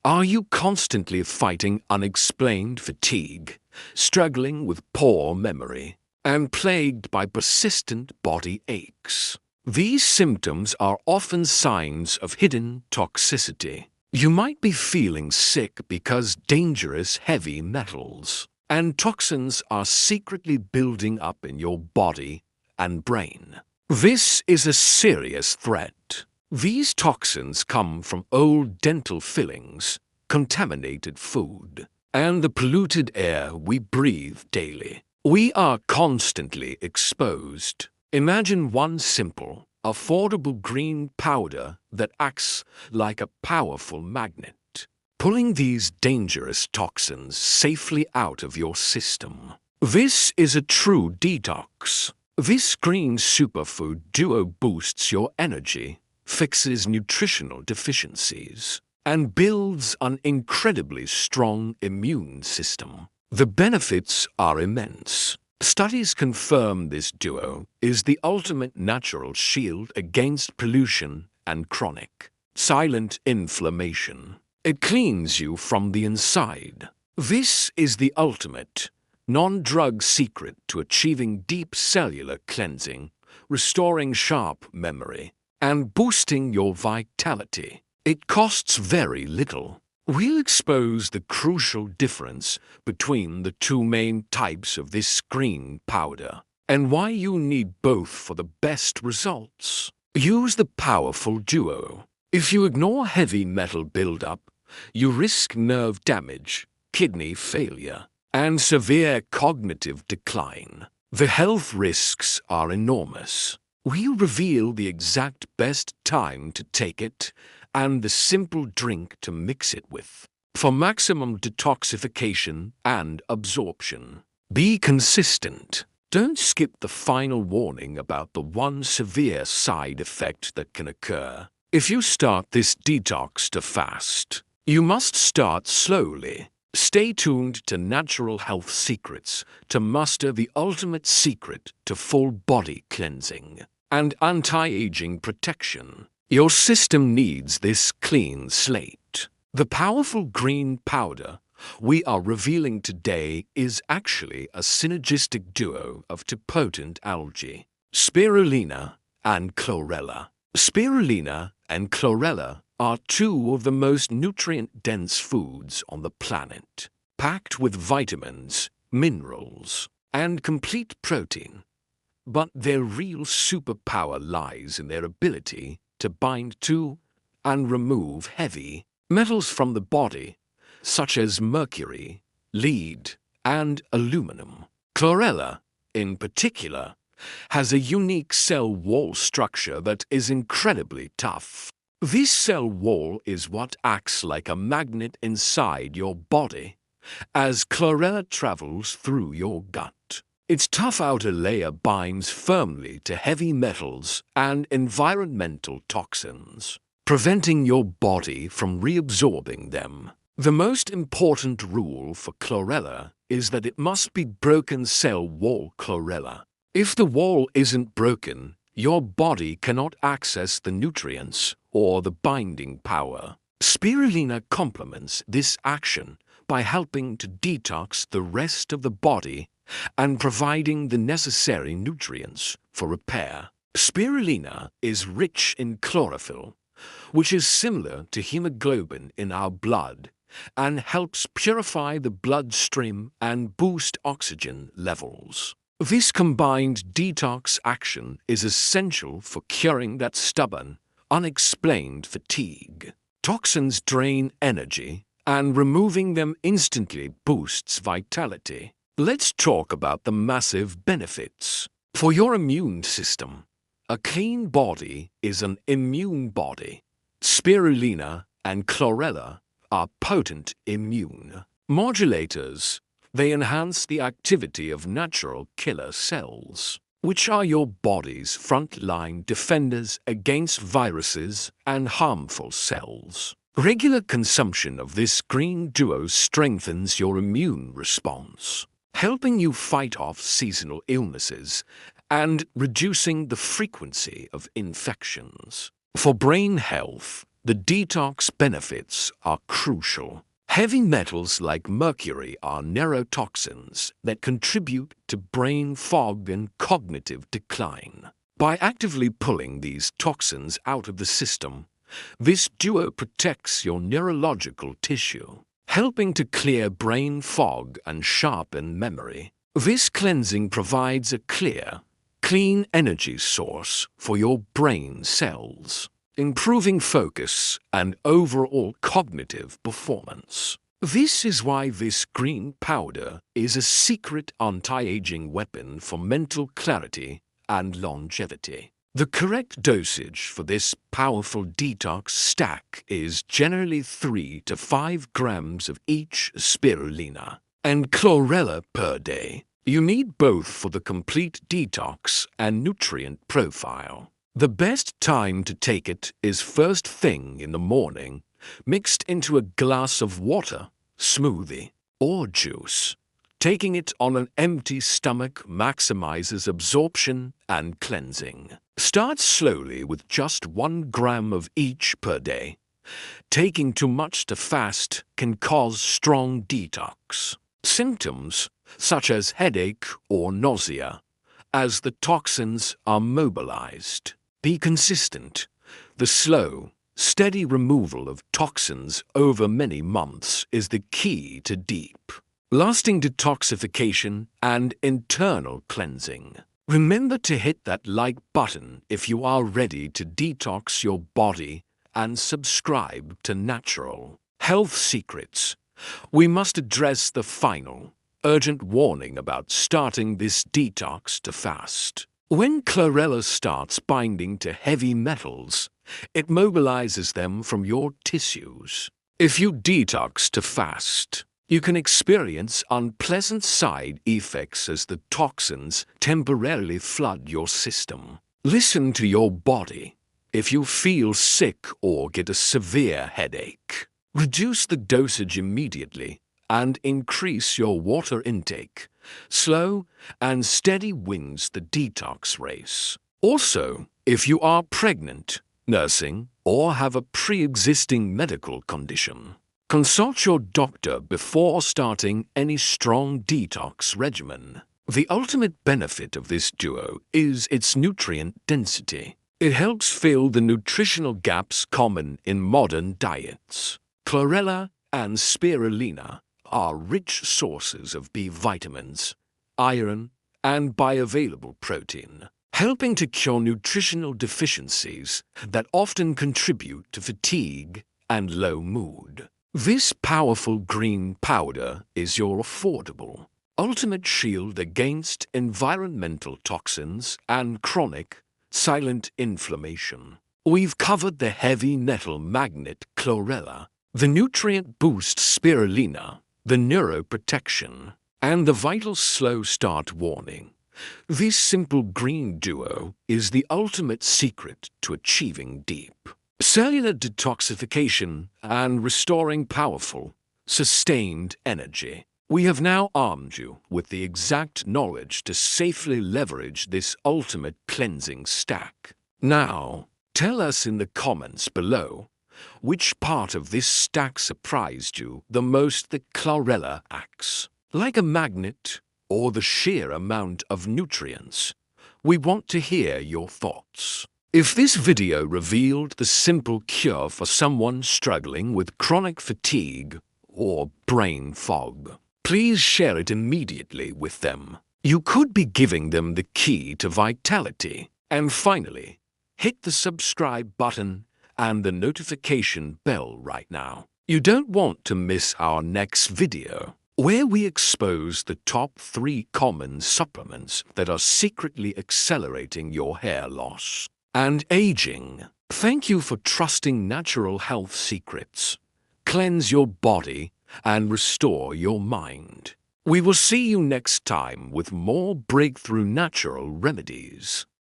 Are you constantly fighting unexplained fatigue, struggling with poor memory, and plagued by persistent body aches? These symptoms are often signs of hidden toxicity. You might be feeling sick because dangerous heavy metals and toxins are secretly building up in your body and brain. This is a serious threat. These toxins come from old dental fillings, contaminated food, and the polluted air we breathe daily. We are constantly exposed. Imagine one simple, affordable green powder that acts like a powerful magnet, pulling these dangerous toxins safely out of your system. This is a true detox. This green superfood duo boosts your energy, fixes nutritional deficiencies, and builds an incredibly strong immune system. The benefits are immense. Studies confirm this duo is the ultimate natural shield against pollution and chronic, silent inflammation. It cleans you from the inside. This is the ultimate, non-drug secret to achieving deep cellular cleansing, restoring sharp memory, and boosting your vitality. It costs very little. We'll expose the crucial difference between the two main types of this green powder and why you need both for the best results. Use the powerful duo. If you ignore heavy metal buildup, you risk nerve damage, kidney failure, and severe cognitive decline. The health risks are enormous. We'll reveal the exact best time to take it and the simple drink to mix it with, for maximum detoxification and absorption. Be consistent. Don't skip the final warning about the one severe side effect that can occur. If you start this detox to fast, you must start slowly. Stay tuned to Natural Health Secrets to master the ultimate secret to full body cleansing and anti-aging protection. Your system needs this clean slate. The powerful green powder we are revealing today is actually a synergistic duo of two potent algae, Spirulina and Chlorella. Spirulina and Chlorella are two of the most nutrient-dense foods on the planet, packed with vitamins, minerals, and complete protein. But their real superpower lies in their ability to bind to and remove heavy metals from the body, such as mercury, lead, and aluminum. Chlorella, in particular, has a unique cell wall structure that is incredibly tough. This cell wall is what acts like a magnet inside your body as Chlorella travels through your gut. Its tough outer layer binds firmly to heavy metals and environmental toxins, preventing your body from reabsorbing them. The most important rule for Chlorella is that it must be broken cell wall Chlorella. If the wall isn't broken, your body cannot access the nutrients or the binding power. Spirulina complements this action by helping to detox the rest of the body and providing the necessary nutrients for repair. Spirulina is rich in chlorophyll, which is similar to hemoglobin in our blood and helps purify the bloodstream and boost oxygen levels. This combined detox action is essential for curing that stubborn, unexplained fatigue. Toxins drain energy, and removing them instantly boosts vitality. Let's talk about the massive benefits. For your immune system, a clean body is an immune body. Spirulina and Chlorella are potent immune modulators. They enhance the activity of natural killer cells, which are your body's frontline defenders against viruses and harmful cells. Regular consumption of this green duo strengthens your immune response, helping you fight off seasonal illnesses and reducing the frequency of infections. For brain health, the detox benefits are crucial. Heavy metals like mercury are neurotoxins that contribute to brain fog and cognitive decline. By actively pulling these toxins out of the system, this duo protects your neurological tissue, helping to clear brain fog and sharpen memory. This cleansing provides a clear, clean energy source for your brain cells, improving focus and overall cognitive performance. This is why this green powder is a secret anti-aging weapon for mental clarity and longevity. The correct dosage for this powerful detox stack is generally 3 to 5 grams of each spirulina and chlorella per day. You need both for the complete detox and nutrient profile. The best time to take it is first thing in the morning, mixed into a glass of water, smoothie, or juice. Taking it on an empty stomach maximizes absorption and cleansing. Start slowly with just 1 gram of each per day. Taking too much to fast can cause strong detox. Symptoms such as headache or nausea, as the toxins are mobilized. Be consistent. The slow, steady removal of toxins over many months is the key to deep, lasting detoxification and internal cleansing. Remember to hit that like button if you are ready to detox your body and subscribe to Natural Health Secrets. We must address the final, urgent warning about starting this detox to fast. When chlorella starts binding to heavy metals, it mobilizes them from your tissues. If you detox to fast, you can experience unpleasant side effects as the toxins temporarily flood your system. Listen to your body. If you feel sick or get a severe headache, reduce the dosage immediately and increase your water intake. Slow and steady wins the detox race. Also, if you are pregnant, nursing, or have a pre-existing medical condition, consult your doctor before starting any strong detox regimen. The ultimate benefit of this duo is its nutrient density. It helps fill the nutritional gaps common in modern diets. Chlorella and spirulina are rich sources of B vitamins, iron, and bioavailable protein, helping to cure nutritional deficiencies that often contribute to fatigue and low mood. This powerful green powder is your affordable, ultimate shield against environmental toxins and chronic, silent inflammation. We've covered the heavy metal magnet chlorella, the nutrient boost spirulina, the neuroprotection, and the vital slow start warning. This simple green duo is the ultimate secret to achieving deep cellular detoxification and restoring powerful, sustained energy. We have now armed you with the exact knowledge to safely leverage this ultimate cleansing stack. Now, tell us in the comments below which part of this stack surprised you the most. The chlorella acts like a magnet, or the sheer amount of nutrients? We want to hear your thoughts. If this video revealed the simple cure for someone struggling with chronic fatigue or brain fog, please share it immediately with them. You could be giving them the key to vitality. And finally, hit the subscribe button and the notification bell right now. You don't want to miss our next video, where we expose the top 3 common supplements that are secretly accelerating your hair loss and aging. Thank you for trusting Natural Health Secrets. Cleanse your body and restore your mind. We will see you next time with more breakthrough natural remedies.